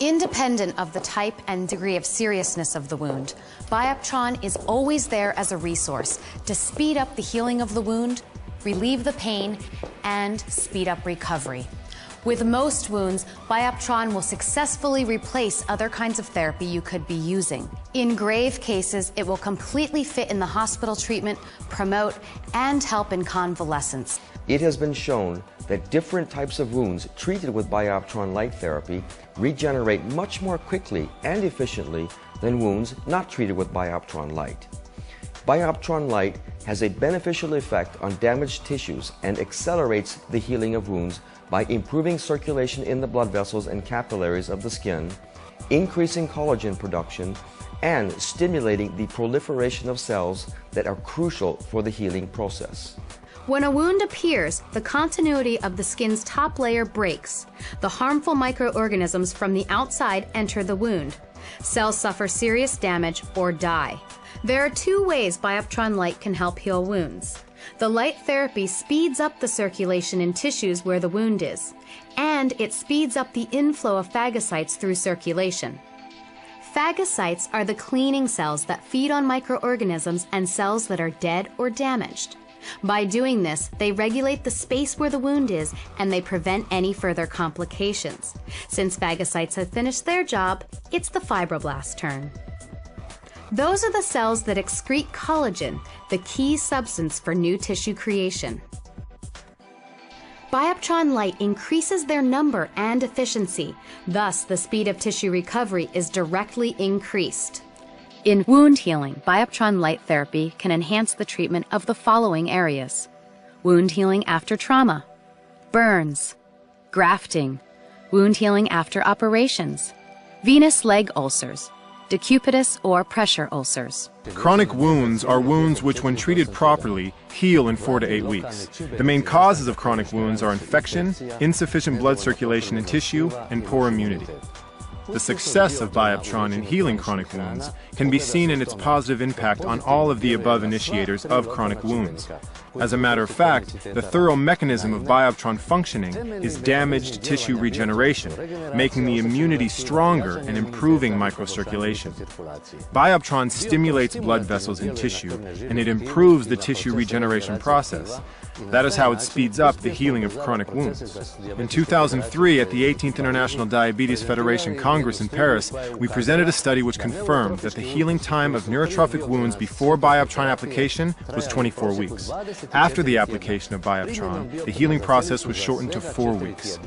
Independent of the type and degree of seriousness of the wound, Bioptron is always there as a resource to speed up the healing of the wound, relieve the pain, and speed up recovery. With most wounds, Bioptron will successfully replace other kinds of therapy you could be using. In grave cases, it will completely fit in the hospital treatment, promote, and help in convalescence. It has been shown that different types of wounds treated with Bioptron light therapy regenerate much more quickly and efficiently than wounds not treated with Bioptron light. Bioptron light has a beneficial effect on damaged tissues and accelerates the healing of wounds by improving circulation in the blood vessels and capillaries of the skin, increasing collagen production, and stimulating the proliferation of cells that are crucial for the healing process. When a wound appears, the continuity of the skin's top layer breaks. The harmful microorganisms from the outside enter the wound. Cells suffer serious damage or die. There are two ways Bioptron light can help heal wounds. The light therapy speeds up the circulation in tissues where the wound is, and it speeds up the inflow of phagocytes through circulation. Phagocytes are the cleaning cells that feed on microorganisms and cells that are dead or damaged. By doing this, they regulate the space where the wound is and they prevent any further complications. Since phagocytes have finished their job, it's the fibroblast's turn. Those are the cells that excrete collagen, the key substance for new tissue creation. Bioptron light increases their number and efficiency, thus the speed of tissue recovery is directly increased. In wound healing, Bioptron light therapy can enhance the treatment of the following areas: wound healing after trauma, burns, grafting, wound healing after operations, venous leg ulcers, decubitus or pressure ulcers. Chronic wounds are wounds which, when treated properly, heal in 4 to 8 weeks. The main causes of chronic wounds are infection, insufficient blood circulation in tissue, and poor immunity. The success of Bioptron in healing chronic wounds can be seen in its positive impact on all of the above initiators of chronic wounds. As a matter of fact, the thorough mechanism of Bioptron functioning is damaged tissue regeneration, making the immunity stronger and improving microcirculation. Bioptron stimulates blood vessels in tissue, and it improves the tissue regeneration process. That is how it speeds up the healing of chronic wounds. In 2003, at the 18th International Diabetes Federation Congress in Paris, we presented a study which confirmed that the healing time of neurotrophic wounds before Bioptron application was 24 weeks. After the application of Bioptron, the healing process was shortened to 4 weeks.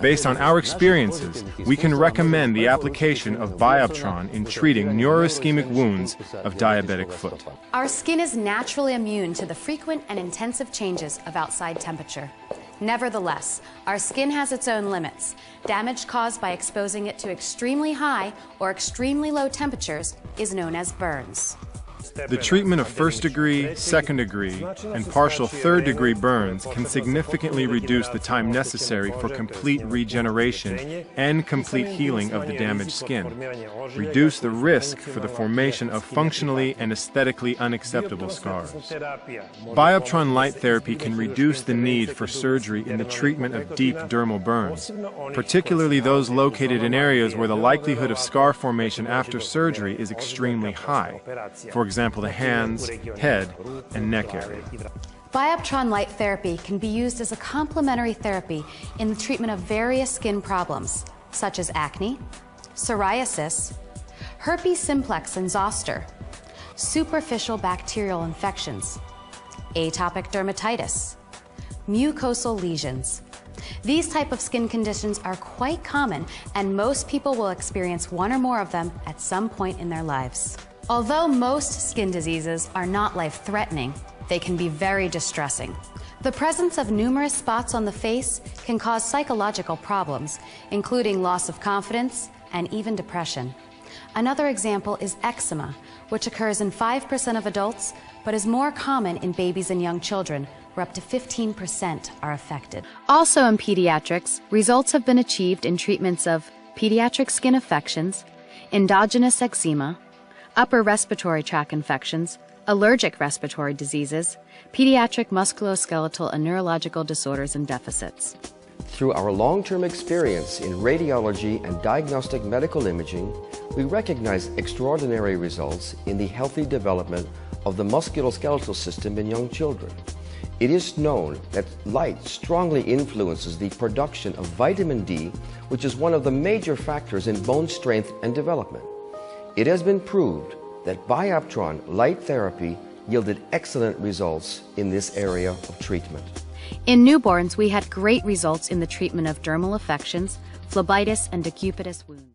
Based on our experiences, we can recommend the application of Bioptron in treating neuroischemic wounds of diabetic foot. Our skin is naturally immune to the frequent and intensive changes of outside temperature. Nevertheless, our skin has its own limits. Damage caused by exposing it to extremely high or extremely low temperatures is known as burns. The treatment of first-degree, second-degree, and partial third-degree burns can significantly reduce the time necessary for complete regeneration and complete healing of the damaged skin, reduce the risk for the formation of functionally and aesthetically unacceptable scars. Bioptron light therapy can reduce the need for surgery in the treatment of deep dermal burns, particularly those located in areas where the likelihood of scar formation after surgery is extremely high. For example, the hands, head, and neck area. Bioptron light therapy can be used as a complementary therapy in the treatment of various skin problems, such as acne, psoriasis, herpes simplex and zoster, superficial bacterial infections, atopic dermatitis, mucosal lesions. These type of skin conditions are quite common, and most people will experience one or more of them at some point in their lives. Although most skin diseases are not life-threatening, they can be very distressing. The presence of numerous spots on the face can cause psychological problems, including loss of confidence and even depression. Another example is eczema, which occurs in 5% of adults, but is more common in babies and young children, where up to 15% are affected. Also in pediatrics, results have been achieved in treatments of pediatric skin infections, endogenous eczema, upper respiratory tract infections, allergic respiratory diseases, pediatric musculoskeletal and neurological disorders and deficits. Through our long-term experience in radiology and diagnostic medical imaging, we recognize extraordinary results in the healthy development of the musculoskeletal system in young children. It is known that light strongly influences the production of vitamin D, which is one of the major factors in bone strength and development. It has been proved that Bioptron light therapy yielded excellent results in this area of treatment. In newborns, we had great results in the treatment of dermal affections, phlebitis, and decubitus wounds.